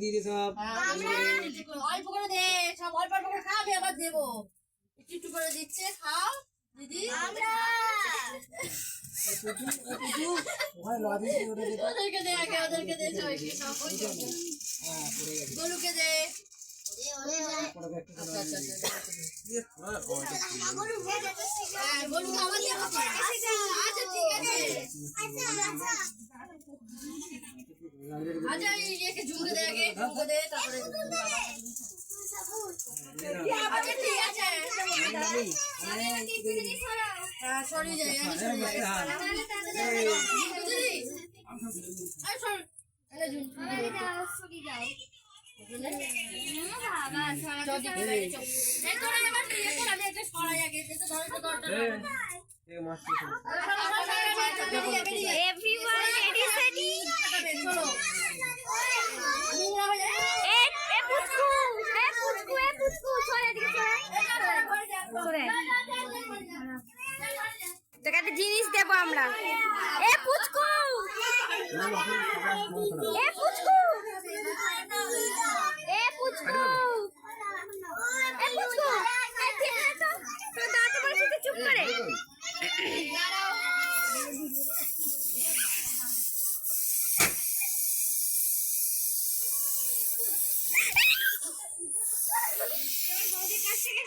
দিয়ে সব অল্প করে দে, সব অল্প অল্প করে খাবে, আবার দেবো একটু করে দিচ্ছে, খাও দিদি। ওদেরকে দে, আগে ওদেরকে দে, গোলুকে দে। গোলু খাবার দিয়ে হবে। আচ্ছা ঠিক আছে, আচ্ছা ইয়েকে ঝুঁকে দে, আগে ঝুঁকে দে, তারপরে আচ্ছা ঠিক আছে। হ্যাঁ সরিয়ে যায়, তোকে জিনিস দেবো আমরা। এ পুচকু, এ পুচকু, এ পুচকু, এ পুচকু, তোর দাঁতে বলছিস চুপ করে। কাছ থেকে